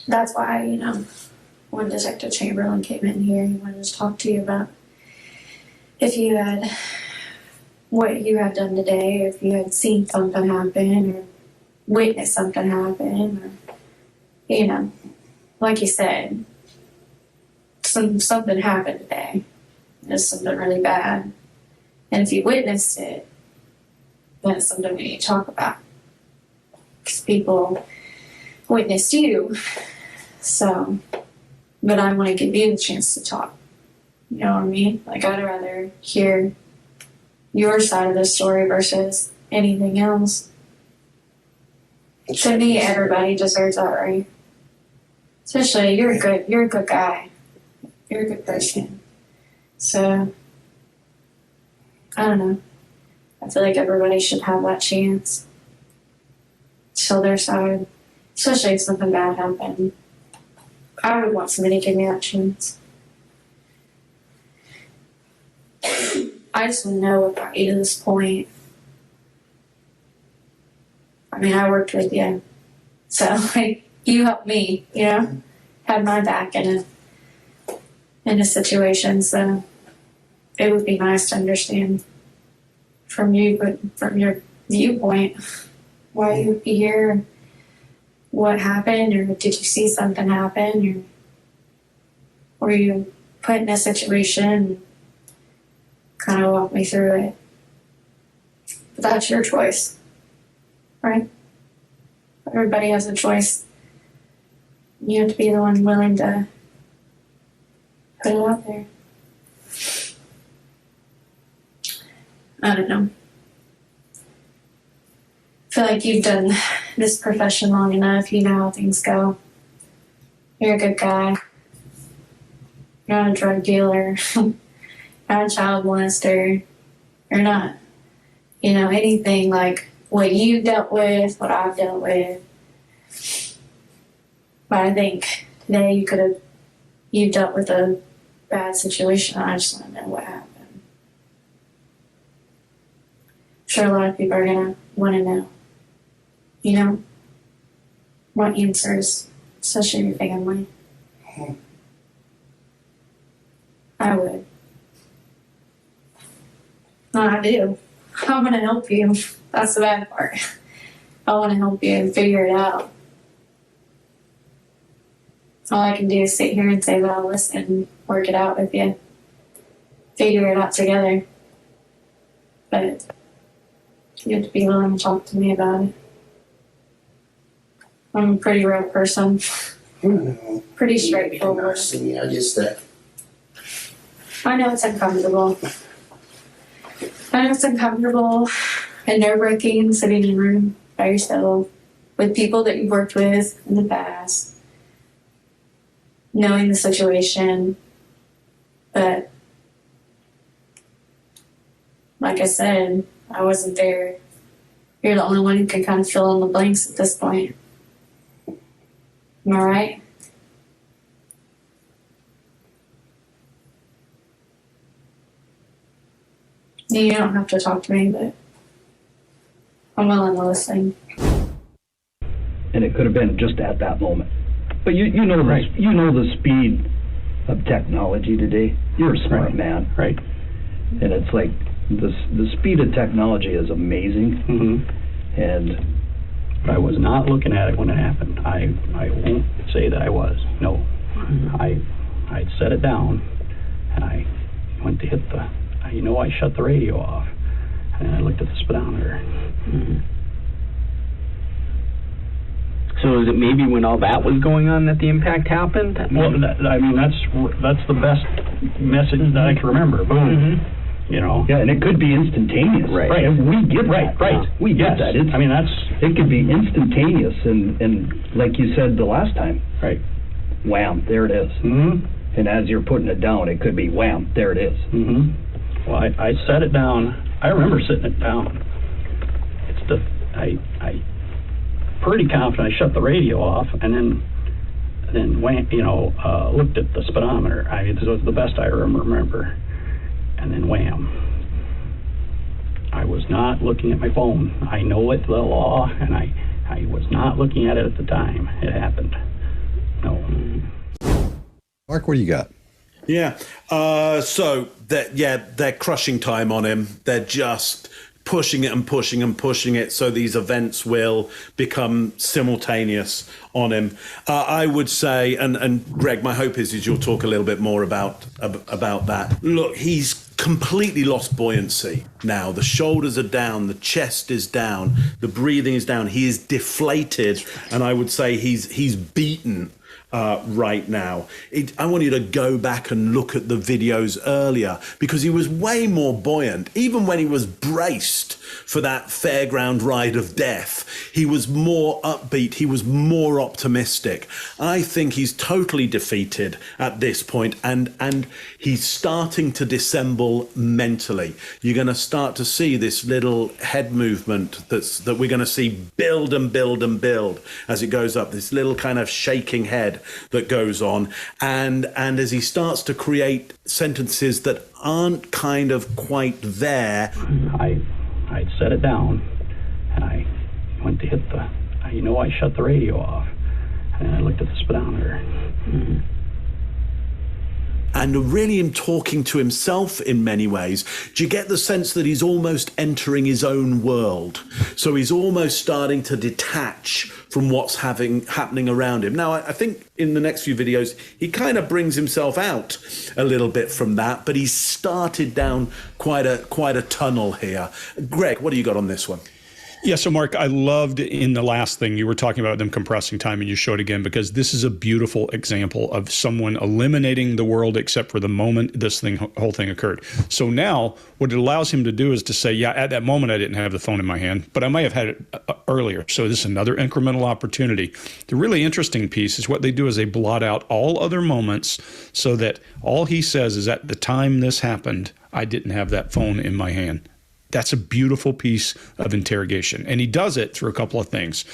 That's why, when Detective Chamberlain came in here, he wanted to talk to you about if you had, what you had done today, if you had seen something happen or witnessed something happen, or, like you said, something happened today. It's something really bad. And if you witnessed it, then it's something we need to talk about. Because people witnessed you. So, but I want to give you the chance to talk. You know what I mean? Like, I'd rather hear your side of the story versus anything else. To me, everybody deserves that, right? Especially, you're a good guy. You're a good person. So, I don't know. I feel like everybody should have that chance to show their side, especially if something bad happened. I would want somebody to give me that chance. I just want to know what brought you to this point. I mean, I worked with you. So, you helped me, had my back in a situation. So, it would be nice to understand from you, but from your viewpoint, why you would be here, what happened, or did you see something happen, or were you put in a situation, kind of walk me through it. But that's your choice, right? Everybody has a choice. You have to be the one willing to put it out there. I don't know. I feel like you've done this profession long enough. You know how things go. You're a good guy. You're not a drug dealer. Not a child molester. You're not, anything like what you dealt with, what I've dealt with. But I think today you've dealt with a bad situation. I just want to know what happened. I'm sure a lot of people are going to want to know. Want answers, especially your family. I would. No, I do. I want to help you. That's the bad part. I want to help you and figure it out. All I can do is sit here and say, well, listen, and work it out with you. Figure it out together. But you have to be willing to talk to me about it. I'm a pretty real person. Pretty straightforward. I just that. I know it's uncomfortable. And nerve-wracking sitting in a room by yourself with people that you've worked with in the past, knowing the situation. But like I said, I wasn't there. You're the only one who can kind of fill in the blanks at this point. Am I right? You don't have to talk to me, but I'm willing to listen. And it could have been just at that moment. But you know the speed of technology today. You're a smart man, right? And it's like the speed of technology is amazing. Mm-hmm. And But I was not looking at it when it happened. I won't say that I was. No. I set it down, and I went to hit the, I shut the radio off, and I looked at the speedometer. Mm-hmm. So is it maybe when all that was going on that the impact happened? Well, that's the best message that I can remember. Boom. Mm-hmm. Yeah, and it could be instantaneous. Right. And we get that. Right. We get that. It could be instantaneous, and like you said the last time. Right. Wham! There it is. Mm-hmm. And as you're putting it down, it could be wham! There it is. Mm-hmm. Well, I set it down. I remember sitting it down. I pretty confident. I shut the radio off, and then wham! Looked at the speedometer. This was the best I remember. And then wham. I was not looking at my phone. I know it's the law, and I was not looking at it at the time it happened. No. Mark, what do you got? Yeah. So they're crushing time on him. They're just pushing it and pushing and pushing it, so these events will become simultaneous on him. I would say, and Greg, my hope is you'll talk a little bit more about that. Look, he's completely lost buoyancy now. The shoulders are down, the chest is down, the breathing is down. He is deflated, and I would say he's beaten right now. I want you to go back and look at the videos earlier, because he was way more buoyant. Even when he was braced for that fairground ride of death, he was more upbeat, he was more optimistic. I think he's totally defeated at this point, and he's starting to dissemble mentally. You're going to start to see this little head movement that we're going to see build and build and build as it goes up, this little kind of shaking head that goes on, and as he starts to create sentences that aren't kind of quite there. I set it down, and I went to hit the, I shut the radio off, and I looked at the speedometer. Mm-hmm. And really him talking to himself in many ways. Do you get the sense that he's almost entering his own world? So he's almost starting to detach from what's happening around him. Now, I think in the next few videos, he kind of brings himself out a little bit from that, but he's started down quite a tunnel here. Greg, what do you got on this one? Yeah, so Mark, I loved in the last thing you were talking about them compressing time, and you showed again, because this is a beautiful example of someone eliminating the world except for the moment this whole thing occurred. So now what it allows him to do is to say, yeah, at that moment I didn't have the phone in my hand, but I may have had it earlier. So this is another incremental opportunity. The really interesting piece is what they do is they blot out all other moments, so that all he says is, at the time this happened, I didn't have that phone in my hand. That's a beautiful piece of interrogation. And he does it through a couple of things.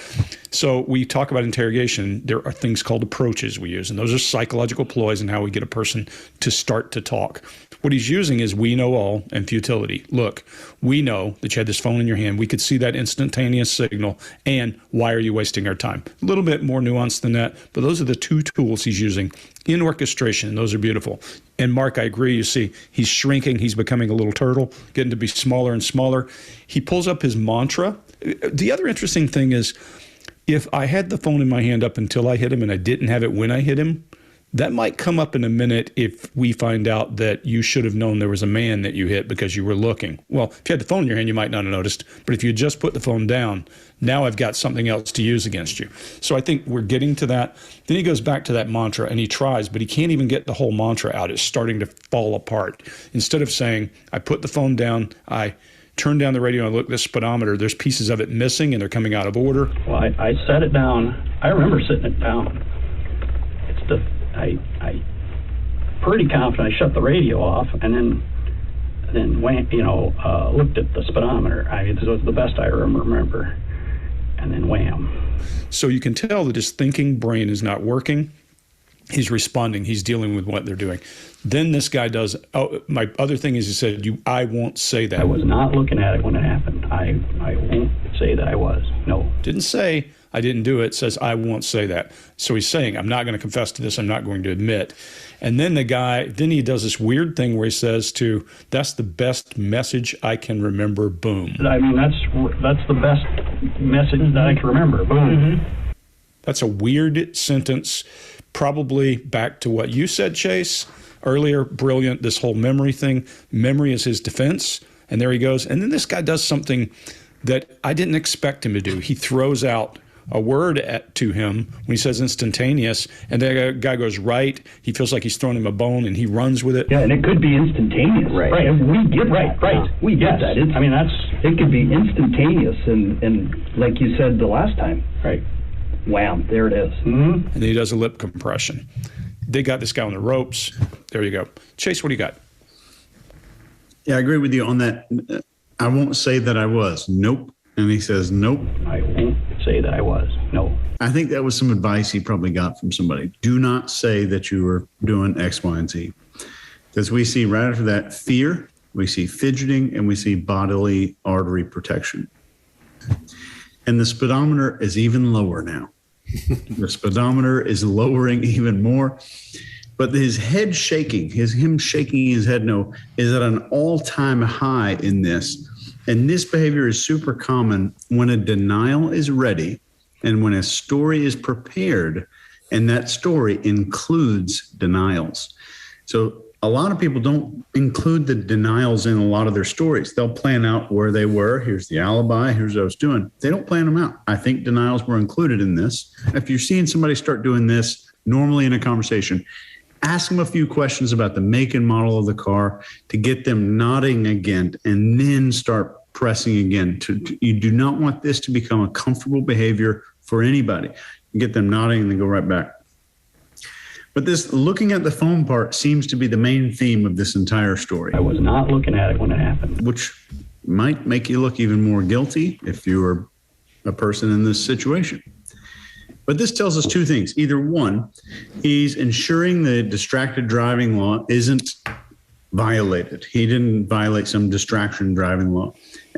So we talk about interrogation. There are things called approaches we use, and those are psychological ploys and how we get a person to start to talk. What he's using is we know all and futility. Look, we know that you had this phone in your hand. We could see that instantaneous signal. And why are you wasting our time? A little bit more nuanced than that, but those are the two tools he's using in orchestration, and those are beautiful. And Mark, I agree. You see, he's shrinking. He's becoming a little turtle, getting to be smaller and smaller. He pulls up his mantra. The other interesting thing is, if I had the phone in my hand up until I hit him and I didn't have it when I hit him, that might come up in a minute if we find out that you should have known there was a man that you hit because you were looking. Well, if you had the phone in your hand, you might not have noticed. But if you just put the phone down, now I've got something else to use against you. So I think we're getting to that. Then he goes back to that mantra and he tries, but he can't even get the whole mantra out. It's starting to fall apart. Instead of saying, I put the phone down, I turn down the radio and look at the speedometer, there's pieces of it missing and they're coming out of order. Well, I set it down. I remember sitting it down. I pretty confident I shut the radio off, and then looked at the speedometer. This was the best I remember, and then wham. So you can tell that his thinking brain is not working. He's responding. He's dealing with what they're doing. Then this guy does. Oh, my other thing is, he said, I won't say that. I was not looking at it when it happened. I won't say that I was. No. Didn't say I didn't do it. Says I won't say that. So he's saying, I'm not going to confess to this. I'm not going to admit. And then he does this weird thing where he says that's the best message I can remember. Boom. That's the best message that I can remember. Boom. That's a weird sentence, probably back to what you said, Chase, earlier. Brilliant, this whole memory thing. Memory is his defense, and there he goes. And then this guy does something that I didn't expect him to do. He throws out a word to him when he says instantaneous, and the guy goes right. He feels like he's throwing him a bone, and he runs with it. Yeah, and it could be instantaneous. Right. And we get that. Right. We get that. I mean, it could be instantaneous, and like you said the last time. Right. Wham, there it is. And then he does a lip compression. They got this guy on the ropes. There you go. Chase, what do you got? Yeah, I agree with you on that. I won't say that I was. Nope. And he says, nope. I won't say that I was. No. I think that was some advice he probably got from somebody. Do not say that you were doing X, Y, and Z. Because we see right after that fear, we see fidgeting, and we see bodily artery protection. And the speedometer is even lower now. The speedometer is lowering even more. But his head shaking, him shaking his head no, is at an all-time high in this. And this behavior is super common when a denial is ready and when a story is prepared, and that story includes denials. So a lot of people don't include the denials in a lot of their stories. They'll plan out where they were. Here's the alibi. Here's what I was doing. They don't plan them out. I think denials were included in this. If you're seeing somebody start doing this normally in a conversation, ask them a few questions about the make and model of the car to get them nodding again, and then start pressing again. You do not want this to become a comfortable behavior for anybody. You get them nodding and then go right back. But this looking at the phone part seems to be the main theme of this entire story. I was not looking at it when it happened. Which might make you look even more guilty if you were a person in this situation. But this tells us two things. Either one, he's ensuring the distracted driving law isn't violated. He didn't violate some distraction driving law.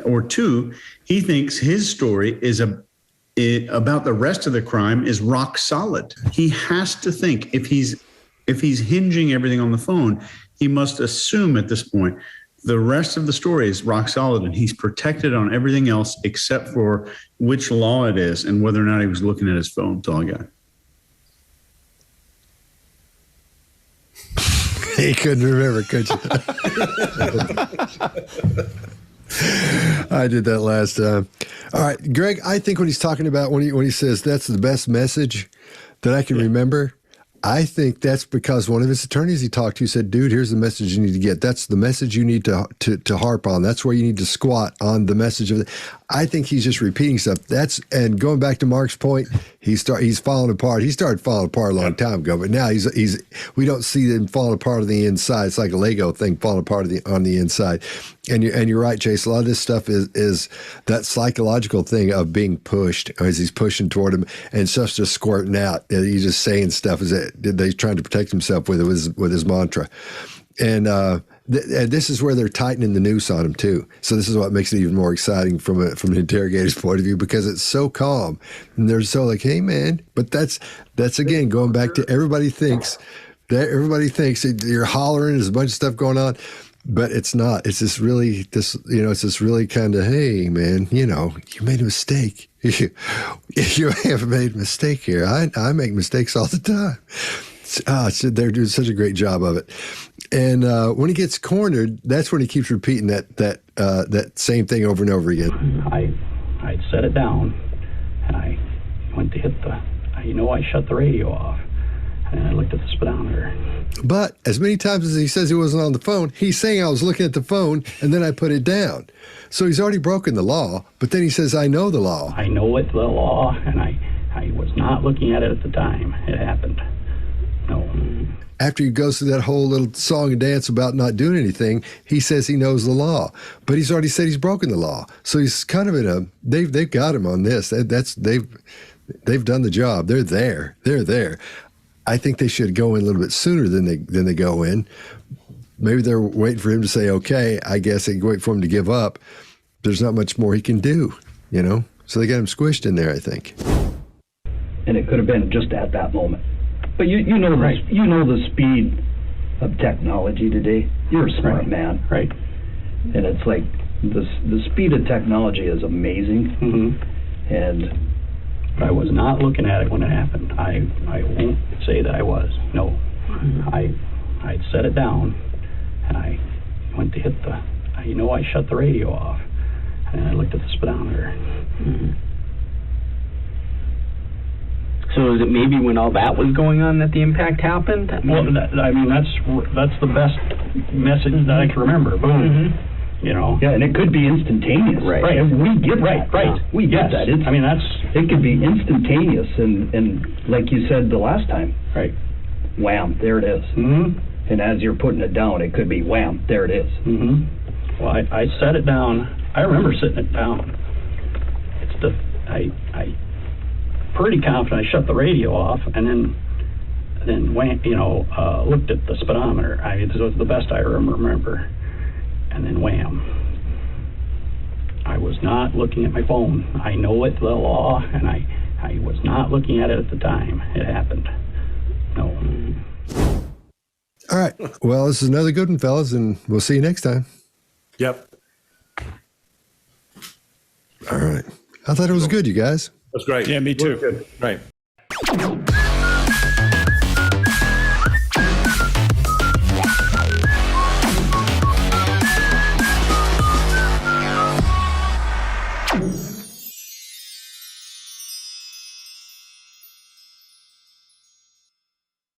Or two, he thinks his story is about the rest of the crime is rock solid. He has to think if he's hinging everything on the phone, he must assume at this point the rest of the story is rock solid, and he's protected on everything else except for which law it is and whether or not he was looking at his phone. That's all I got. He couldn't remember, could you? I did that last time. All right, Greg, I think what he's talking about when he says that's the best message that I can remember, I think that's because one of his attorneys he talked to said, dude, here's the message you need to get. That's the message you need to harp on. That's where you need to squat on the message of it. I think he's just repeating stuff. And going back to Mark's point, he's falling apart. He started falling apart a long time ago, but now we don't see him falling apart on the inside. It's like a Lego thing falling apart on the inside. And you're right, Chase. A lot of this stuff is that psychological thing of being pushed as he's pushing toward him, and stuff's just squirting out. He's just saying stuff as he's trying to protect himself with his mantra. And this is where they're tightening the noose on him too. So this is what makes it even more exciting from an interrogator's point of view, because it's so calm and they're so like, hey man. But that's again going back to everybody thinks that you're hollering. There's a bunch of stuff going on. But it's not. It's just really it's this really kind of, hey, man, you made a mistake. You have made a mistake here. I make mistakes all the time. They're doing such a great job of it. And when he gets cornered, that's when he keeps repeating that same thing over and over again. I'd set it down, and I went to hit I shut the radio off. And I looked at the speedometer. But as many times as he says he wasn't on the phone, he's saying I was looking at the phone and then I put it down. So he's already broken the law, but then he says, I know the law. I know it's the law, and I was not looking at it at the time it happened. No. After he goes through that whole little song and dance about not doing anything, he says he knows the law, but he's already said he's broken the law. So he's kind of they've got him on this. They've done the job. They're there. I think they should go in a little bit sooner than they go in. Maybe they're waiting for him to say, okay, I guess they wait for him to give up. There's not much more he can do, So they got him squished in there, I think. And it could have been just at that moment. But you know the speed of technology today. You're a smart man. Right. And it's like the speed of technology is amazing. Mm-hmm. And I was not looking at it when it happened. I won't say that I was. No. I set it down, and I went to hit the, I shut the radio off, and I looked at the speedometer. Mm-hmm. So is it maybe when all that was going on that the impact happened? Well, that's the best message that I can remember. Boom. Mm-hmm. Yeah, and it could be instantaneous. Right. And we get that. Right. We get that. It could be instantaneous, and like you said the last time. Right. Wham! There it is. Mm-hmm. And as you're putting it down, it could be wham! There it is. Mm-hmm. Well, I set it down. I remember sitting it down. I pretty confident I shut the radio off, and then looked at the speedometer. This was the best I remember. And then wham. I was not looking at my phone. I know it's the law, and I was not looking at it at the time it happened. No. All right. Well, this is another good one, fellas, and we'll see you next time. Yep. All right. I thought it was good, you guys. That's great. Yeah, me too. Good. Right.